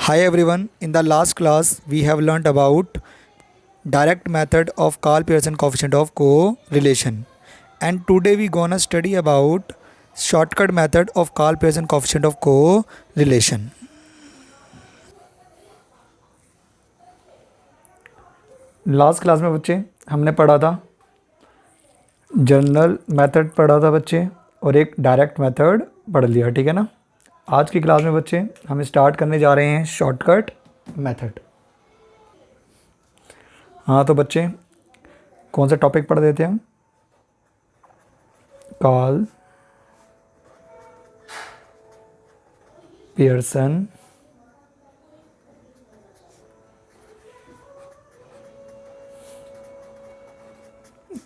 Hi everyone, in the last class we have learnt about direct method of Karl Pearson coefficient of correlation, and today we gonna study about shortcut method of Karl Pearson coefficient of correlation. Last class में बच्चे हमने पढ़ा था general method पढ़ा था बच्चे, और एक डायरेक्ट मेथड पढ़ लिया, ठीक है ना। आज की क्लास में बच्चे हम स्टार्ट करने जा रहे हैं शॉर्टकट मेथड। हाँ तो बच्चे कौन सा टॉपिक पढ़ देते हैं हम? Karl Pearson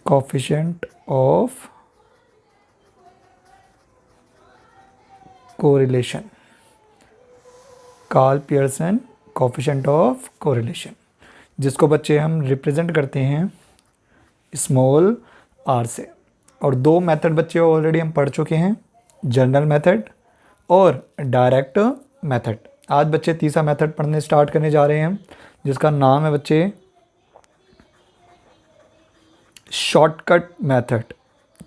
coefficient of correlation. Karl Pearson coefficient of correlation, जिसको बच्चे हम रिप्रेजेंट करते हैं स्मॉल आर से। और दो मेथड बच्चे ऑलरेडी हम पढ़ चुके हैं, जनरल मेथड और डायरेक्ट मेथड। आज बच्चे तीसरा मेथड पढ़ने स्टार्ट करने जा रहे हैं, जिसका नाम है बच्चे शॉर्टकट मेथड।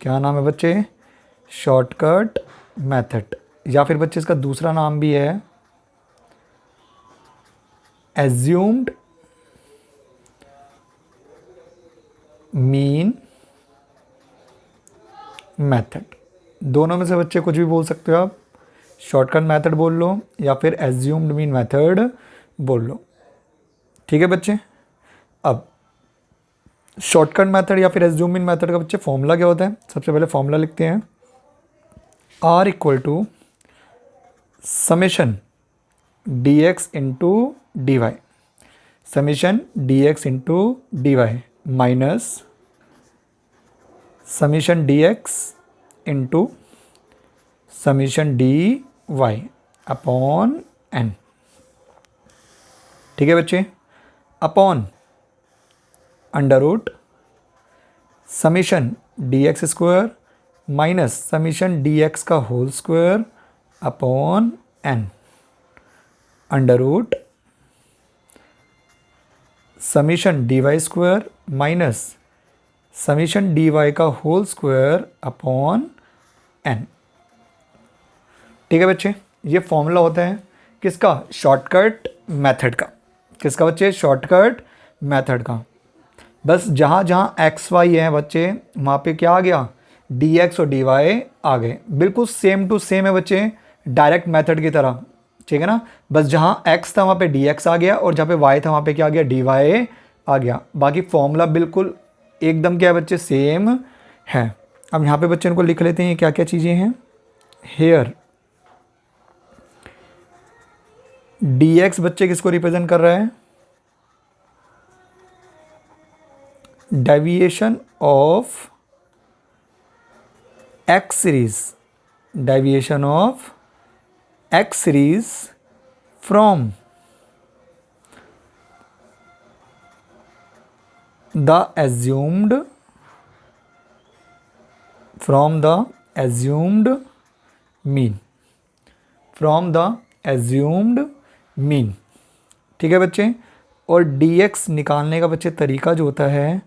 क्या नाम है बच्चे? शॉर्टकट मेथड, या फिर बच्चे इसका दूसरा नाम भी है एज्यूम्ड मीन मेथड। दोनों में से बच्चे कुछ भी बोल सकते हो आप, शॉर्टकट मेथड बोल लो या फिर एज्यूम्ड मीन मेथड बोल लो, ठीक है बच्चे। अब शॉर्टकट मेथड या फिर एज्यूम्ड मीन मेथड का बच्चे फॉर्मूला क्या होता है? सबसे पहले फॉर्मूला लिखते हैं, r equal to summation d x into D y, summation d x into D y minus summation d x into summation d y upon n, ठीक है बच्चे। Upon under root summation d x square minus summation d x का whole square upon n, under root summation d y square minus summation d y का whole square upon n, ठीक है बच्चे। ये formula होता है किसका? शॉर्टकट मेथड का। किसका बच्चे? शॉर्टकट मेथड का। बस जहाँ जहाँ एक्स वाई है बच्चे, वहाँ पे क्या आ गया? डी एक्स और डी वाई आ गए। बिल्कुल सेम टू सेम है बच्चे, डायरेक्ट मेथड की तरह, ठीक है ना। बस जहाँ एक्स था वहाँ पे डी एक्स आ गया, और जहाँ पे वाई था वहाँ पे क्या आ गया? डी वाई आ गया। बाकी फॉर्मूला बिल्कुल एकदम क्या है बच्चे? सेम है। अब यहाँ पे बच्चे इनको लिख लेते हैं क्या क्या चीज़ें हैं। हेयर डी एक्स बच्चे किसको रिप्रेजेंट कर रहा है? Deviation of x series, deviation of x series from the assumed mean, from the assumed mean, ठीक है बच्चे। और dx निकालने का बच्चे तरीका जो होता है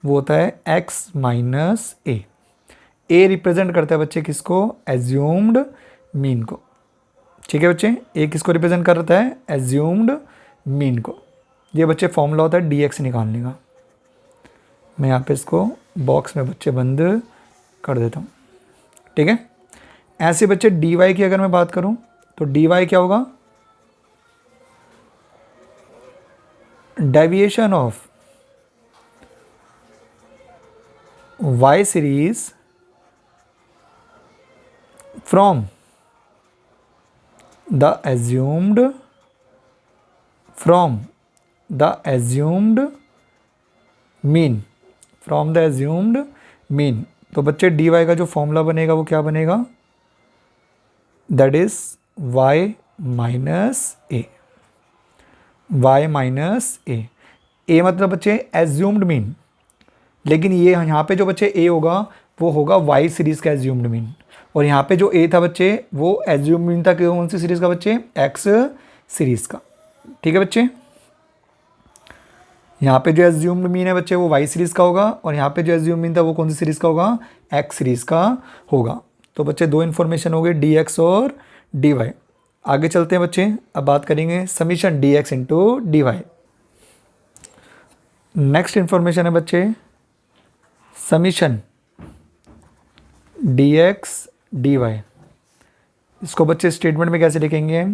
वो होता है x minus a. A represent करता है बच्चे किसको? assumed मीन को, ठीक है बच्चे। ए किसको रिप्रेजेंट करता है? assumed मीन को। ये बच्चे फॉर्मूला होता है dx निकालने का। मैं यहाँ पे इसको बॉक्स में बच्चे बंद कर देता हूँ, ठीक है। ऐसे बच्चे डी वाई की अगर मैं बात करूँ तो डी वाई क्या होगा? Deviation of Y series from the assumed mean, from the assumed mean. तो बच्चे डी वाई का जो फॉर्मूला बनेगा वो क्या बनेगा? That is y minus a, y minus a. A मतलब बच्चे एज्यूम्ड मीन, लेकिन ये यहाँ पे जो बच्चे ए होगा वो होगा वाई सीरीज़ का एज्यूम्ड मीन, और यहाँ पे जो ए था बच्चे वो एज्यूम्ड मीन था कौन सी सीरीज़ का बच्चे? एक्स सीरीज़ का, ठीक है बच्चे। यहाँ पे जो एज्यूम्ड मीन है बच्चे वो वाई सीरीज़ का होगा, और यहाँ पे जो एज्यूम मीन था वो कौन सी सीरीज़ का होगा, एक्स सीरीज़ का होगा। तो बच्चे दो इन्फॉर्मेशन हो गए, डी एक्स और डी वाई। आगे चलते हैं बच्चे, अब बात करेंगे summation d x into D y. Next information है बच्चे summation d x d y. इसको बच्चे स्टेटमेंट में कैसे लिखेंगे,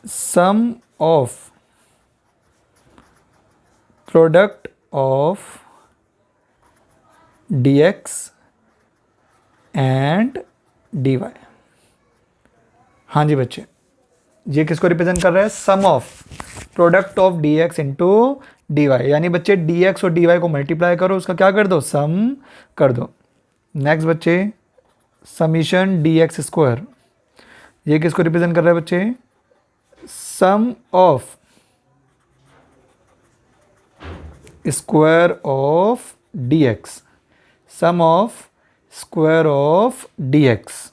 sum of product of d x and d y. हाँ जी बच्चे, ये किसको रिप्रेजेंट कर रहा है, sum of product of d x into D y, यानी बच्चे डी एक्स और डी वाई को मल्टीप्लाई करो, उसका क्या कर दो, सम कर दो। नेक्स्ट बच्चे समीशन डी एक्स स्क्वायर, ये किसको रिप्रेजेंट कर रहा है बच्चे, sum of square of d x, sum of square of d x.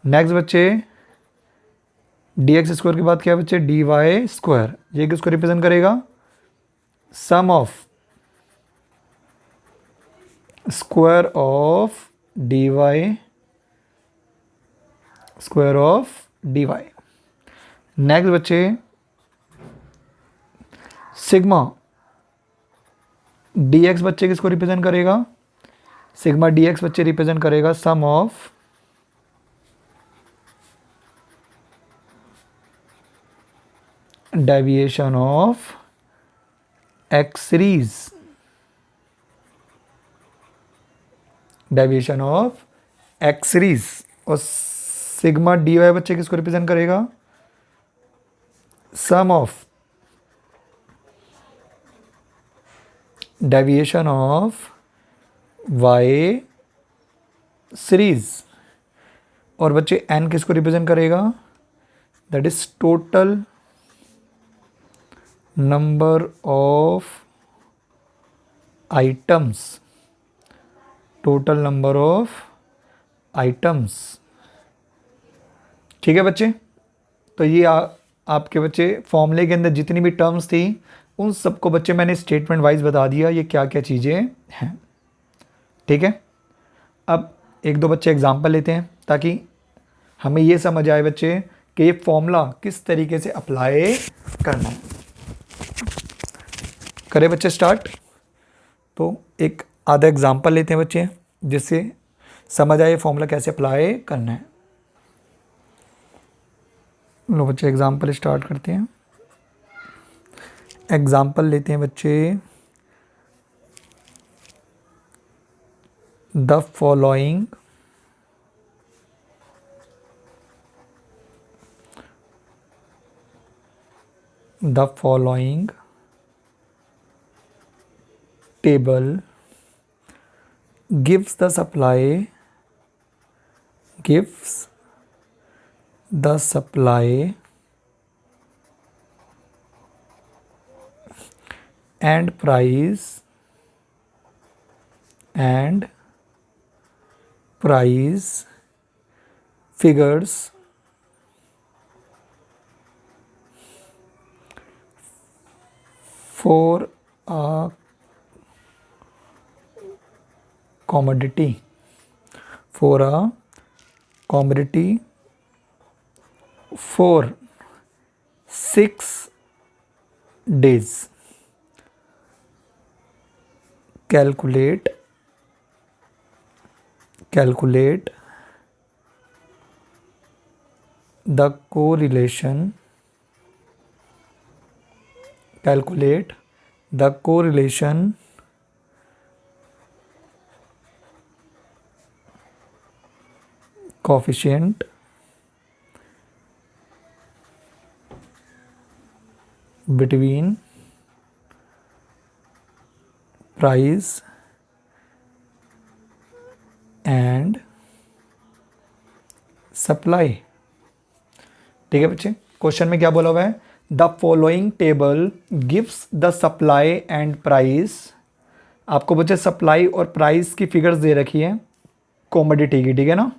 Next बच्चे डी एक्स स्क्वायर के बाद क्या है बच्चे, डी वाई स्क्वायर, ये किसको रिप्रेजेंट करेगा, sum of square of d y, square of d y. Next बच्चे सिग्मा डी एक्स बच्चे किसको रिप्रेजेंट करेगा, सिग्मा डी एक्स बच्चे रिप्रेजेंट करेगा sum of deviation of x series, deviation of x series. और सिग्मा डी वाई बच्चे किसको represent करेगा, sum of deviation of Y series. और बच्चे एन किसको रिप्रेजेंट करेगा, that is total number of items, total number of items. ठीक है बच्चे, तो ये आपके बच्चे फॉर्मूले के अंदर जितनी भी टर्म्स थी उन सबको बच्चे मैंने स्टेटमेंट वाइज बता दिया ये क्या क्या चीज़ें हैं। ठीक है, अब एक दो बच्चे एग्जांपल लेते हैं ताकि हमें ये समझ आए बच्चे कि ये फॉर्मूला किस तरीके से अप्लाई करना है। करें बच्चे स्टार्ट। तो एक आधा एग्जांपल लेते हैं बच्चे जिससे समझ आए फॉर्मूला कैसे अप्लाई करना है। लो बच्चे एग्जांपल स्टार्ट करते हैं। एग्जांपल लेते हैं बच्चे, the following table gives the supply and price figures for a commodity for 6 days. Calculate the correlation coefficient between price and supply। ठीक है बच्चे, क्वेश्चन में क्या बोला हुआ है, the following table gives the supply and price. आपको बच्चे सप्लाई और प्राइस की फिगर्स दे रखी है कॉमोडिटी की, ठीक है ना,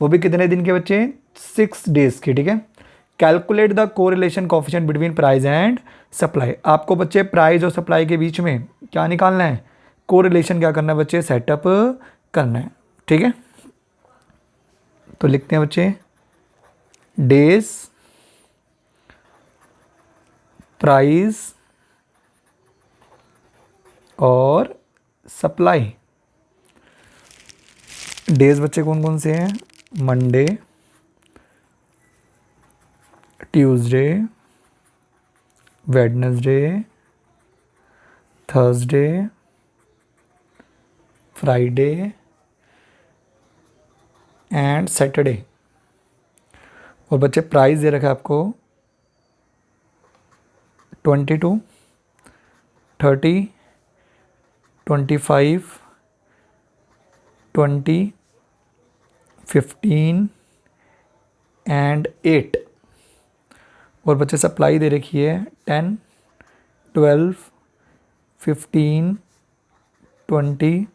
वो भी कितने दिन के बच्चे, 6 डेज की। ठीक है, calculate the correlation coefficient between price and supply. आपको बच्चे प्राइस और सप्लाई के बीच में क्या निकालना है, कोरिलेशन क्या करना है बच्चे, सेटअप करना है। ठीक है, तो लिखते हैं बच्चे डेज प्राइस और सप्लाई। डेज बच्चे कौन कौन से हैं, Monday, Tuesday, Wednesday, Thursday, Friday and Saturday. और बच्चे प्राइस दे रखा है आपको 22, 30, 25, 20, 15 एंड 8। और बच्चे सप्लाई दे रखी है 10, 12, 15, 20,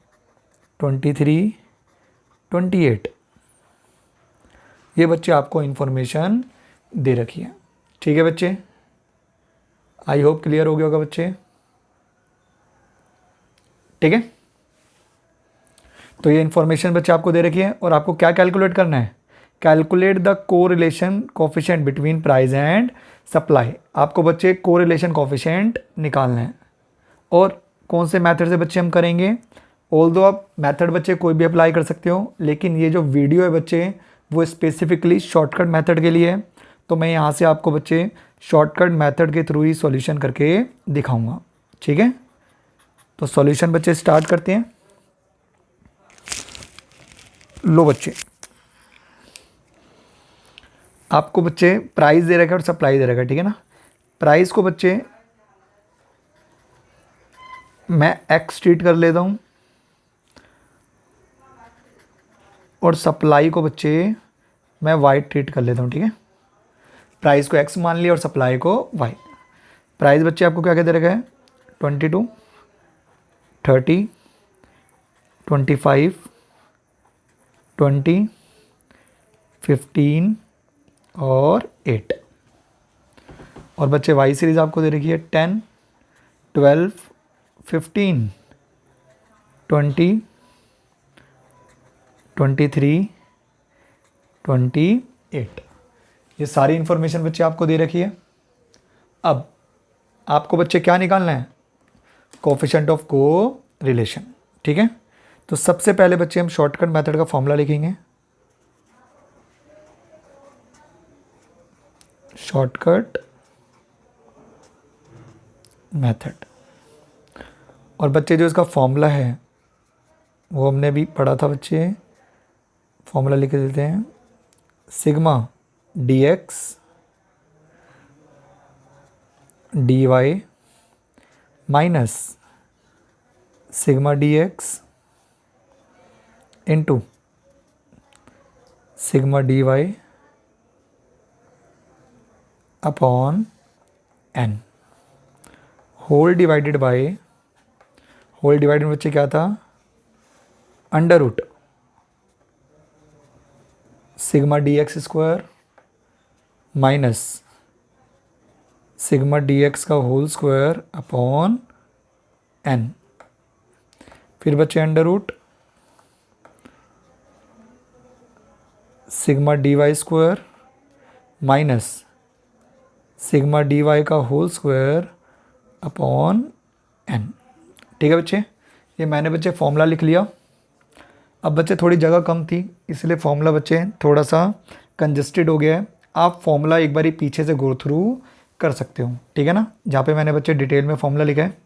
23, 28। ये बच्चे आपको इन्फॉर्मेशन दे रखी है। ठीक है बच्चे, आई होप क्लियर हो गया होगा बच्चे। ठीक है, तो ये इन्फॉर्मेशन बच्चे आपको दे रखी है और आपको क्या कैलकुलेट करना है, calculate the correlation coefficient between price and supply. आपको बच्चे कोरिलेशन कोफिशिएंट निकालना है। और कौन से मेथड से बच्चे हम करेंगे, ऑल्दो आप मेथड बच्चे कोई भी अप्लाई कर सकते हो, लेकिन ये जो वीडियो है बच्चे वो स्पेसिफिकली शॉर्टकट मेथड के लिए है। तो मैं यहाँ से आपको बच्चे शॉर्टकट मेथड के थ्रू ही सॉल्यूशन करके दिखाऊंगा। ठीक है, तो सॉल्यूशन बच्चे स्टार्ट करते हैं। लो बच्चे, आपको बच्चे प्राइस दे रखा है और सप्लाई दे रखा है। ठीक है ना, प्राइस को बच्चे मैं एक्स ट्रीट कर लेता हूँ और सप्लाई को बच्चे मैं वाई ट्रीट कर लेता हूँ। ठीक है, प्राइस को एक्स मान लिया और सप्लाई को वाई। प्राइस बच्चे आपको क्या क्या दे रखा है, 22, 30, 25, 20, 15 और 8। और बच्चे वाई सीरीज़ आपको दे रखी है 10, 12, 15, 20, 23, 28। ये सारी इन्फॉर्मेशन बच्चे आपको दे रखी है। अब आपको बच्चे क्या निकालना है, कोफिशिएंट ऑफ को रिलेशन। ठीक है, तो सबसे पहले बच्चे हम शॉर्टकट मेथड का फॉर्मूला लिखेंगे। शॉर्टकट मेथड, और बच्चे जो इसका फॉर्मूला है वो हमने भी पढ़ा था बच्चे। फॉर्मूला लिख देते हैं, sigma dx dy minus sigma dx into sigma dy upon n, whole divided by, whole divided बच्चे क्या था, under root sigma dx square minus sigma dx का होल स्क्वायर अपॉन n। फिर बच्चे under root sigma dy square minus sigma dy का whole square upon n। ठीक है बच्चे, ये मैंने बच्चे फॉर्मूला लिख लिया। अब बच्चे थोड़ी जगह कम थी इसलिए फॉर्मूला बच्चे थोड़ा सा कंजस्टेड हो गया है। आप फॉर्मूला एक बार ही पीछे से गो थ्रू कर सकते हो। ठीक है ना, जहाँ पे मैंने बच्चे डिटेल में फॉर्मूला लिखा है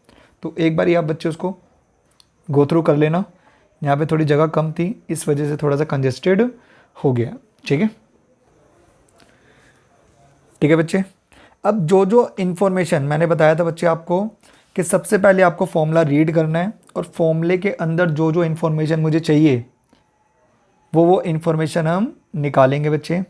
तो एक बार ही आप बच्चे उसको गो थ्रू कर लेना। यहाँ पे थोड़ी जगह कम थी इस वजह से थोड़ा सा कंजस्टेड हो गया। ठीक है, ठीक है बच्चे। अब जो जो इन्फॉर्मेशन मैंने बताया था बच्चे आपको कि सबसे पहले आपको फॉर्मूला रीड करना है और फॉर्मूले के अंदर जो जो इन्फॉर्मेशन मुझे चाहिए वो इन्फॉर्मेशन हम निकालेंगे बच्चे।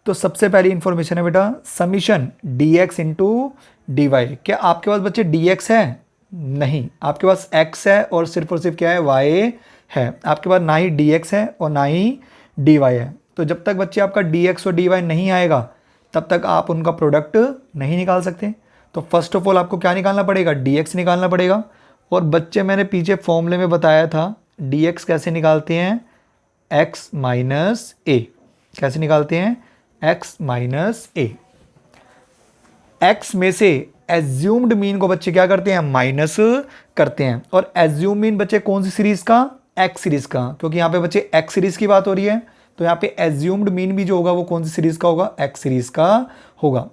तो सबसे पहली इन्फॉर्मेशन है बेटा summation dx into D Y. क्या आपके पास बच्चे dx है? नहीं, आपके पास x है और सिर्फ क्या है, y है। आपके पास ना ही dx है और ना ही dy है। तो जब तक बच्चे आपका dx और dy नहीं आएगा तब तक आप उनका प्रोडक्ट नहीं निकाल सकते। तो फर्स्ट ऑफ ऑल आपको क्या निकालना पड़ेगा, dx निकालना पड़ेगा। और बच्चे मैंने पीछे फॉर्मूले में बताया था dx कैसे निकालते हैं, x माइनस ए। कैसे निकालते हैं, x माइनस ए। x में से एज्यूम्ड मीन को बच्चे क्या करते हैं, माइनस करते हैं। और एज्यूम मीन बच्चे कौन सी सीरीज का, x सीरीज का, क्योंकि यहाँ पे बच्चे x सीरीज की बात हो रही है। तो यहाँ पे एज्यूम्ड मीन भी जो होगा वो कौन सी सीरीज का होगा, x सीरीज का होगा।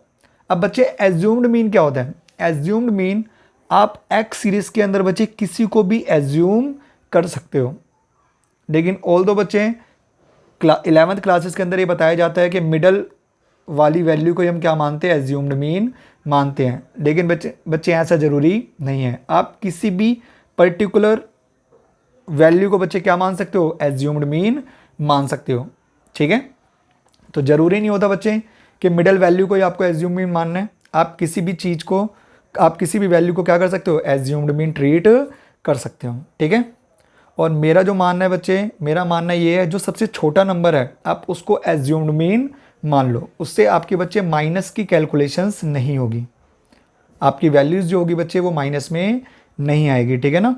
अब बच्चे एज्यूम्ड मीन क्या होता है, एज्यूम्ड मीन आप x सीरीज के अंदर बच्चे किसी को भी एज्यूम कर सकते हो। लेकिन ऑल दो बच्चे 11th क्लासेस के अंदर ये बताया जाता है कि मिडल वाली वैल्यू को हम क्या मानते हैं, एज्यूम्ड मीन मानते हैं। लेकिन बच्चे ऐसा ज़रूरी नहीं है, आप किसी भी पर्टिकुलर वैल्यू को बच्चे क्या मान सकते हो, एज्यूम्ड मीन मान सकते हो। ठीक है, तो ज़रूरी नहीं होता बच्चे कि मिडल वैल्यू को ही आपको एज्यूम मीन मानना है। आप किसी भी चीज़ को, आप किसी भी वैल्यू को क्या कर सकते हो, एज्यूम्ड मीन ट्रीट कर सकते हो। ठीक है, और मेरा जो मानना है बच्चे, मेरा मानना ये है जो सबसे छोटा नंबर है आप उसको एज्यूम्ड मीन मान लो, उससे आपके बच्चे माइनस की कैलकुलेशंस नहीं होगी, आपकी वैल्यूज़ जो होगी बच्चे वो माइनस में नहीं आएगी। ठीक है ना,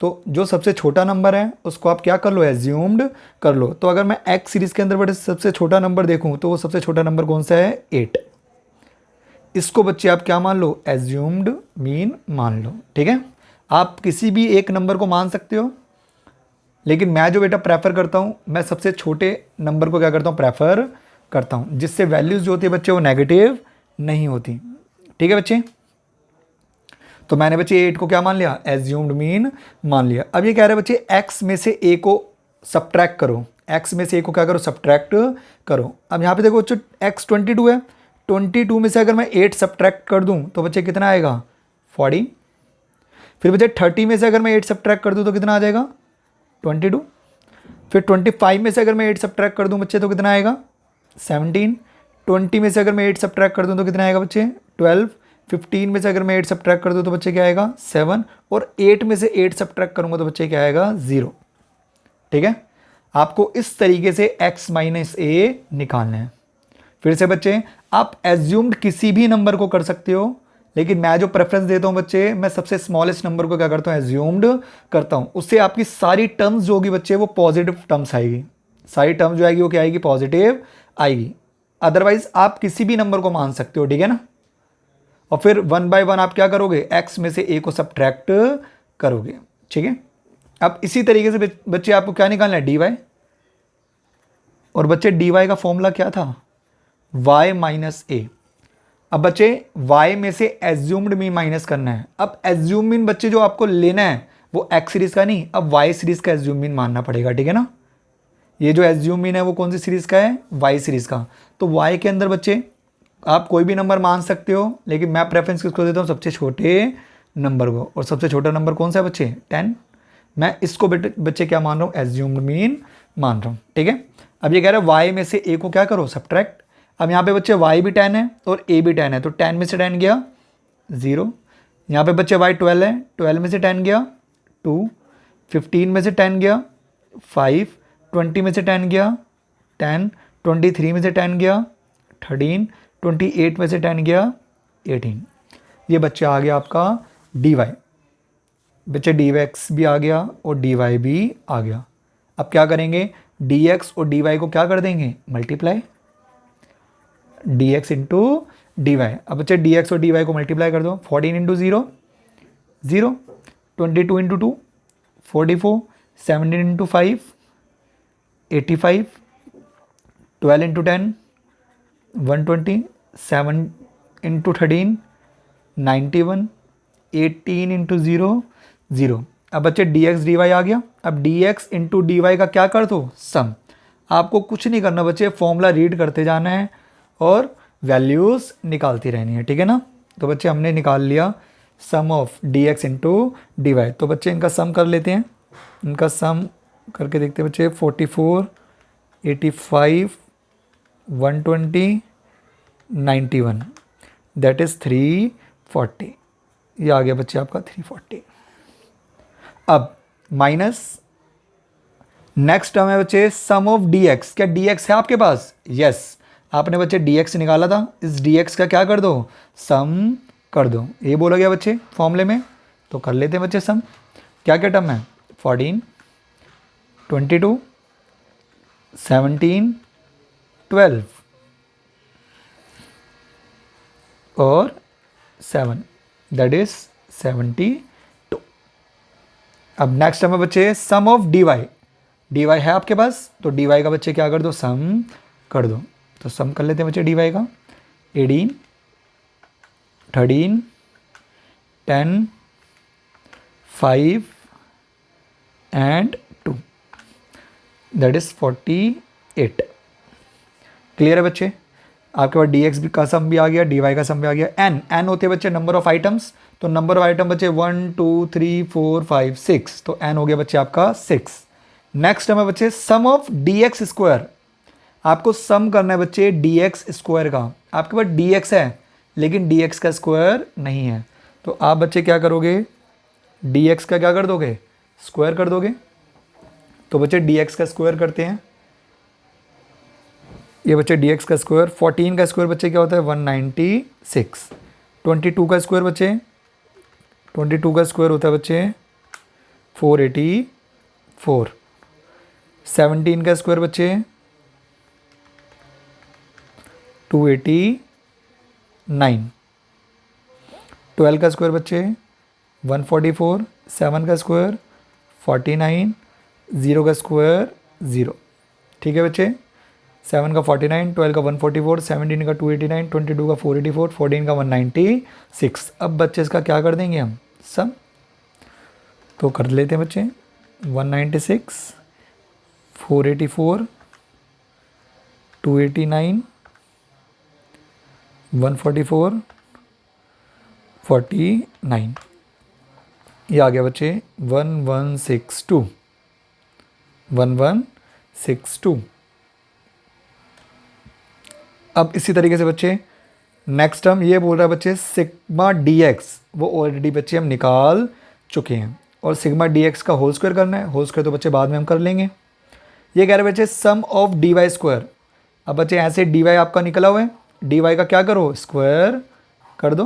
तो जो सबसे छोटा नंबर है उसको आप क्या कर लो, एज्यूम्ड कर लो। तो अगर मैं एक्स सीरीज़ के अंदर बड़े सबसे छोटा नंबर देखूं तो वो सबसे छोटा नंबर कौन सा है, 8। इसको बच्चे आप क्या मान लो, एज्यूम्ड मीन मान लो। ठीक है, आप किसी भी एक नंबर को मान सकते हो, लेकिन मैं जो बेटा प्रेफर करता हूँ, मैं सबसे छोटे नंबर को क्या करता हूँ, प्रेफर करता हूँ, जिससे वैल्यूज़ जो होती है बच्चे वो नेगेटिव नहीं होती। ठीक है बच्चे, तो मैंने बच्चे 8 को क्या मान लिया, एज्यूम्ड मीन मान लिया। अब ये कह रहे हैं बच्चे x में से a को सब्ट्रैक्ट करो, x में से a को क्या करो, सब्ट्रैक्ट करो। अब यहाँ पे देखो बच्चों x 22 है, 22 में से अगर मैं 8 सब्ट्रैक्ट कर दूँ तो बच्चे कितना आएगा, 40। फिर बच्चे 30 में से अगर मैं 8 सब्ट्रैक्ट कर दूँ तो कितना आ जाएगा, 22। फिर 25 में से अगर मैं 8 सब्ट्रैक्ट कर दूँ बच्चे तो कितना आएगा, 17। 20 में से अगर मैं 8 सब्ट्रैक्ट कर दूँ तो कितना आएगा बच्चे, 12। 15 में से अगर मैं 8 सब्ट्रैक्ट कर दूँ तो बच्चे क्या आएगा, 7। और 8 में से 8 सब्ट्रैक्ट करूँगा तो बच्चे क्या आएगा, 0। ठीक है, आपको इस तरीके से x माइनस ए निकालना है। फिर से बच्चे आप एज्यूम्ड किसी भी नंबर को कर सकते हो, लेकिन मैं जो प्रेफरेंस देता हूँ बच्चे, मैं सबसे स्मॉलेस्ट नंबर को क्या करता हूँ, एज्यूम्ड करता हूँ। उससे आपकी सारी टर्म्स जो होगी बच्चे वो पॉजिटिव टर्म्स आएगी, सारी टर्म्स जो आएगी वो क्या आएगी, पॉजिटिव आएगी। अदरवाइज आप किसी भी नंबर को मान सकते हो। ठीक है ना, और फिर 1 बाय 1 आप क्या करोगे, x में से a को सब्ट्रैक्ट करोगे। ठीक है, अब इसी तरीके से बच्चे आपको क्या निकालना है, dy। और बच्चे dy का फॉर्मूला क्या था, y माइनस ए। अब बच्चे y में से एज्यूम्ड मीन माइनस करना है। अब एज्यूम मीन बच्चे जो आपको लेना है वो x सीरीज का नहीं, अब y सीरीज का एज्यूम मीन मानना पड़ेगा। ठीक है ना, ये जो एज्यूम मीन है वो कौन सी सीरीज का है, y सीरीज का। तो y के अंदर बच्चे आप कोई भी नंबर मान सकते हो, लेकिन मैं प्रेफरेंस किसको देता हूँ, सबसे छोटे नंबर को। और सबसे छोटा नंबर कौन सा है बच्चे, 10। मैं इसको बच्चे क्या मान रहा हूँ, एज्यूम्ड मीन मान रहा हूँ। ठीक है, अब ये कह रहा है y में से a को क्या करो, सब्ट्रैक्ट। अब यहाँ पे बच्चे y भी 10 है और a भी 10 है, तो 10 में से 10 गया 0। यहाँ पे बच्चे y 12 है, 12 में से 10 गया 2। 15 में से 10 गया 5। 20 में से 10 गया 10। 23 में से 10 गया 13। 28 में से 10 गया 18। ये बच्चे आ गया आपका dy। बच्चे dx भी आ गया और dy भी आ गया। अब क्या करेंगे, dx और dy को क्या कर देंगे, मल्टीप्लाई, dx इंटू dy। अब बच्चे dx और dy को मल्टीप्लाई कर दो, 14 into 0 0, 22 into 2 44, 17 into 5 85, 12 into 10 120, 7 into 13 91, 18 into 0 0। अब बच्चे dx dy आ गया। अब dx इंटू dy का क्या कर दो, सम। आपको कुछ नहीं करना बच्चे, फॉर्मूला रीड करते जाना है और वैल्यूज़ निकालती रहनी है। ठीक है ना, तो बच्चे हमने निकाल लिया सम ऑफ dx इंटू dy। तो बच्चे इनका सम कर लेते हैं, इनका सम करके देखते हैं बच्चे। 44, 85, 120, 91, दैट इज़ 340। ये आ गया बच्चे आपका 340। अब माइनस नेक्स्ट टर्म है बच्चे सम ऑफ dx। क्या dx है आपके पास, यस। आपने बच्चे dx निकाला था, इस dx का क्या कर दो, सम कर दो, ये बोला गया बच्चे फॉर्मूले में। तो कर लेते हैं बच्चे सम। क्या क्या टर्म है, 14, 22, 17, 12 और 7, दैट इज 72। अब नेक्स्ट टर्म है बच्चे सम ऑफ dy। dy है आपके पास, तो dy का बच्चे क्या कर दो, सम कर दो। तो सम कर लेते हैं बच्चे dy का, 18, 13, 10, 5 एंड 2, दैट इज 48। क्लियर है बच्चे, आपके पास dx का सम भी आ गया, dy का सम भी आ गया। n होते हैं बच्चे नंबर ऑफ आइटम्स, तो नंबर ऑफ आइटम बच्चे 1 2 3 4 5 6, तो n हो गया बच्चे आपका 6। नेक्स्ट टर्म है बच्चे सम ऑफ dx स्क्वायर। आपको सम करना है बच्चे dx स्क्वायर का। आपके पास dx है लेकिन dx का स्क्वायर नहीं है, तो आप बच्चे क्या करोगे, dx का क्या कर दोगे, स्क्वायर कर दोगे। तो बच्चे dx का स्क्वायर करते हैं, ये बच्चे dx का स्क्वायर, 14 का स्क्वायर बच्चे क्या होता है 196, 22 का स्क्वायर बच्चे, 22 का स्क्वायर होता है बच्चे 484, 17 का स्क्वायर बच्चे 289, 12 का स्क्वायर बच्चे 144, 7 का स्क्वायर 49, 0 का स्क्वायर 0। ठीक है बच्चे, 7 का 49, 12 का 144, 17 का 289, 22 का 484, 14 का 196। अब बच्चे इसका क्या कर देंगे हम, सम। तो कर लेते हैं बच्चे 196, 484, 289, 144, 49, ये आ गया बच्चे 1162, 1162। अब इसी तरीके से बच्चे नेक्स्ट टर्म ये बोल रहा है बच्चे सिग्मा dx, वो ऑलरेडी बच्चे हम निकाल चुके हैं, और सिग्मा dx का होल स्क्वायर करना है। होल स्क्वायर तो बच्चे बाद में हम कर लेंगे। ये कह रहे बच्चे सम ऑफ dy स्क्वायर। अब बच्चे ऐसे dy आपका निकला हुआ है, dy का क्या करो, स्क्वायर कर दो।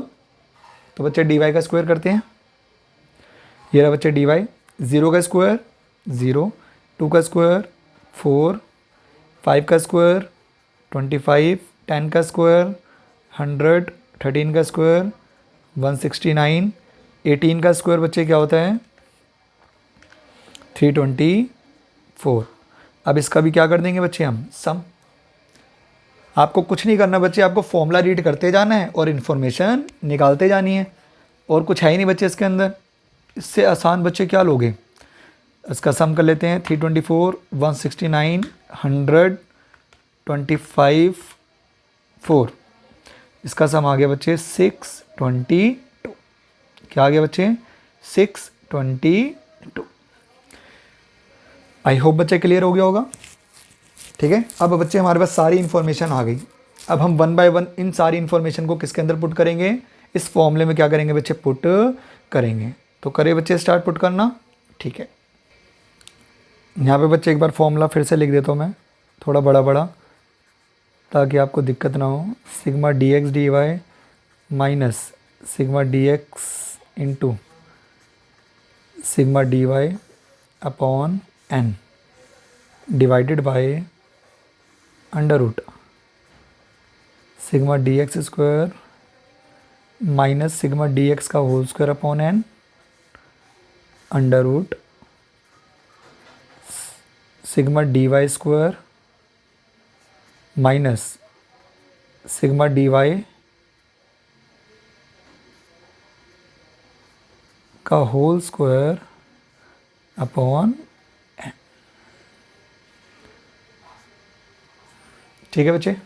तो बच्चे dy का स्क्वायर करते हैं, ये रहा बच्चे dy। 0 का स्क्वायर 0, 2 का स्क्वायर 4, 5 का स्क्वायर 25, 10 का स्क्वायर 100, 13 का स्क्वायर 169, 18 का स्क्वायर बच्चे क्या होता है 324। अब इसका भी क्या कर देंगे बच्चे हम, सम। आपको कुछ नहीं करना बच्चे, आपको फॉर्मूला रीड करते जाना है और इन्फॉर्मेशन निकालते जानी है, और कुछ है ही नहीं बच्चे इसके अंदर। इससे आसान बच्चे क्या लोगे, इसका सम कर लेते हैं 324, 169, 100, 25, 4, इसका सम आ गया बच्चे 622। क्या आ गया बच्चे, 622। आई होप बच्चे क्लियर हो गया होगा। ठीक है, अब बच्चे हमारे पास सारी इन्फॉर्मेशन आ गई। अब हम 1 बाय 1 इन सारी इन्फॉर्मेशन को किसके अंदर पुट करेंगे, इस फॉर्मूले में क्या करेंगे बच्चे, पुट करेंगे। तो करें बच्चे स्टार्ट पुट करना। ठीक है, यहाँ पे बच्चे एक बार फॉर्मूला फिर से लिख देता हूँ मैं, थोड़ा बड़ा बड़ा, ताकि आपको दिक्कत ना हो। Sigma dx dy minus sigma dx into sigma dy upon n divided by under root sigma dx square minus sigma dx का whole square upon n under root sigma dy square minus sigma dy का whole square upon n। ठीक है बच्चे,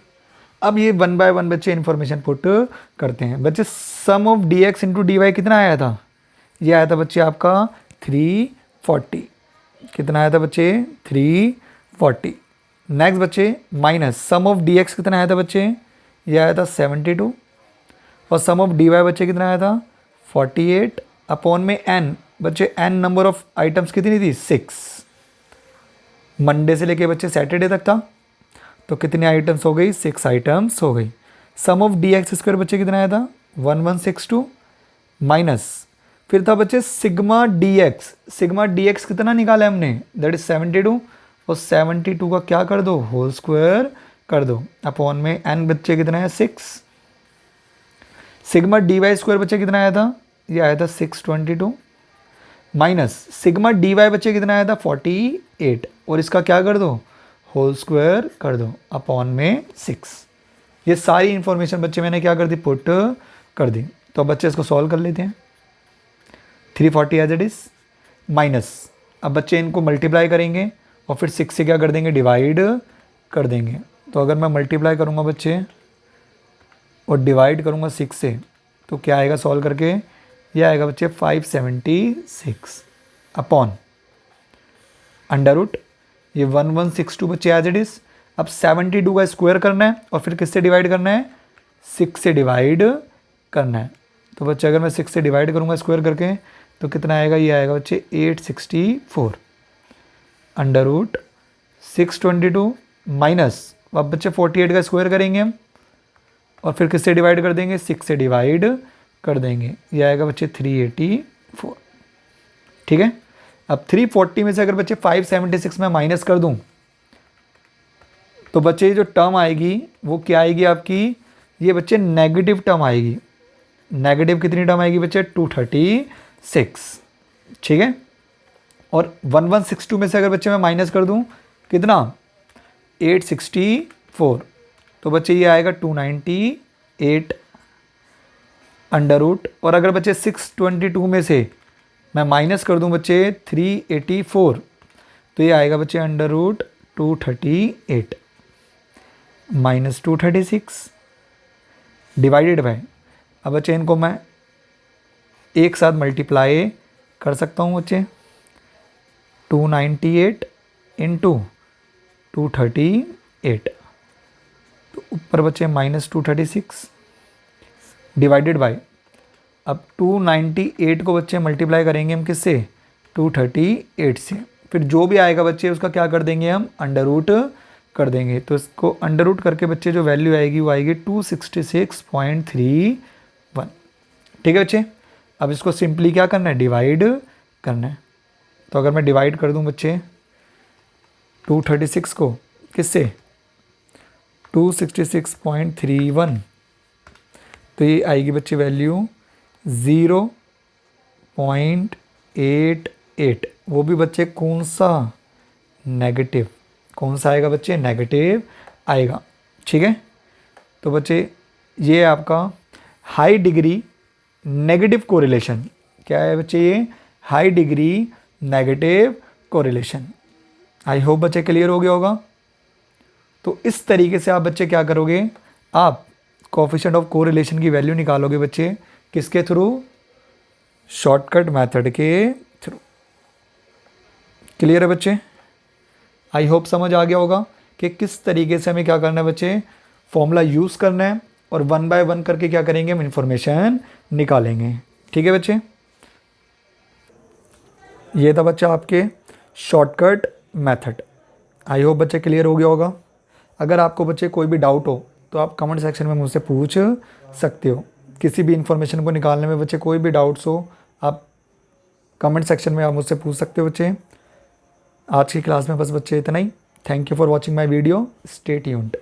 अब ये 1 bye 1 बच्चे information put करते हैं। बच्चे sum of dx into D y कितना आया था, ये आया था बच्चे आपका 340। कितना आया था बच्चे, 340। नेक्स्ट बच्चे माइनस सम ऑफ dx कितना आया था बच्चे, ये आया था 72, और सम ऑफ dy बच्चे कितना आया था 48 अपॉन में n। बच्चे n नंबर ऑफ आइटम्स कितनी थी, 6। मंडे से लेके बच्चे सैटरडे तक था, तो कितने आइटम्स हो गई, 6 आइटम्स हो गई। सम ऑफ डी एक्स स्क्वायर बच्चे कितना आया था, 1162 माइनस, फिर था बच्चे sigma d x. Sigma d x कितना निकाला है हमने, दैट इज 72, और 72 का क्या कर दो, होल स्क्वायर कर दो, अपॉन में एन बच्चे कितना है 6। सिग्मा डी वाई स्क्वायर बच्चे कितना आया था, ये आया था 622 माइनस सिग्मा डी वाई बच्चे कितना आया था 48, और इसका क्या कर दो, होल स्क्वायर कर दो, अपॉन में 6। ये सारी इंफॉर्मेशन बच्चे मैंने क्या कर दी, पुट कर दी। तो अब बच्चे इसको सॉल्व कर लेते हैं। 340 एज इट इज माइनस, अब बच्चे इनको मल्टीप्लाई करेंगे और फिर 6 से क्या कर देंगे, डिवाइड कर देंगे। तो अगर मैं मल्टीप्लाई करूँगा बच्चे और डिवाइड करूँगा 6 से, तो क्या आएगा सॉल्व करके, ये आएगा बच्चे 576 अपॉन अंडर रूट ये 1162 बच्चे एज इट इज। अब 72 का स्क्वायर करना है और फिर किससे डिवाइड करना है, 6 से डिवाइड करना है। तो बच्चे अगर मैं 6 से डिवाइड करूँगा स्क्वायर करके तो कितना आएगा, ये आएगा बच्चे 864 अंडर रूट 622 माइनस, अब बच्चे 48 का स्क्वायर करेंगे हम और फिर किससे डिवाइड कर देंगे, 6 से डिवाइड कर देंगे, ये आएगा बच्चे 384। ठीक है, अब 340 में से अगर बच्चे 576 में माइनस कर दूं तो बच्चे जो टर्म आएगी वो क्या आएगी आपकी, ये बच्चे नेगेटिव टर्म आएगी। नेगेटिव कितनी टर्म आएगी बच्चे, 236। ठीक है, और 1162 में से अगर बच्चे मैं माइनस कर दूं कितना, 864, तो बच्चे ये आएगा 298 अंडर रूट, और अगर बच्चे 622 में से मैं माइनस कर दूं बच्चे 384, तो ये आएगा बच्चे under root 238 minus 236 divided by, अब बच्चे इनको मैं एक साथ मल्टीप्लाई कर सकता हूँ बच्चे, 298 इंटू 238, तो ऊपर बच्चे माइनस 236 डिवाइडेड बाय, अब 298 को बच्चे मल्टीप्लाई करेंगे हम किससे, 238 से, फिर जो भी आएगा बच्चे उसका क्या कर देंगे हम, अंडर रूट कर देंगे। तो इसको अंडर रूट करके बच्चे जो वैल्यू आएगी वो आएगी 266.31। ठीक है बच्चे, अब इसको सिंपली क्या करना है, डिवाइड करना है। तो अगर मैं डिवाइड कर दूं बच्चे 236 को किससे, 266.31, तो ये आएगी बच्चे वैल्यू 0.88, वो भी बच्चे कौन सा, नेगेटिव। कौन सा आएगा बच्चे, नेगेटिव आएगा। ठीक है, तो बच्चे ये आपका हाई डिग्री नेगेटिव कोरिलेशन, क्या है बच्चे, ये high degree negative correlation. I hope बच्चे क्लियर हो गया होगा। तो इस तरीके से आप बच्चे क्या करोगे, आप कोएफिशिएंट ऑफ कोरिलेशन की वैल्यू निकालोगे बच्चे, किसके थ्रू, शॉर्टकट मेथड के थ्रू। क्लियर है बच्चे, आई होप समझ आ गया होगा कि किस तरीके से हमें क्या करना है बच्चे, फॉर्मूला यूज़ करना है और 1 बाय 1 करके क्या करेंगे, हम इन्फॉर्मेशन निकालेंगे। ठीक है बच्चे, ये था बच्चा आपके शॉर्टकट मेथड। आई होप बच्चे क्लियर हो गया होगा। अगर आपको बच्चे कोई भी डाउट हो तो आप कमेंट सेक्शन में मुझसे पूछ सकते हो। किसी भी इन्फॉर्मेशन को निकालने में बच्चे कोई भी डाउट्स हो आप कमेंट सेक्शन में आप मुझसे पूछ सकते हो बच्चे। आज की क्लास में बस बच्चे इतना ही। Thank you for watching my video, stay tuned.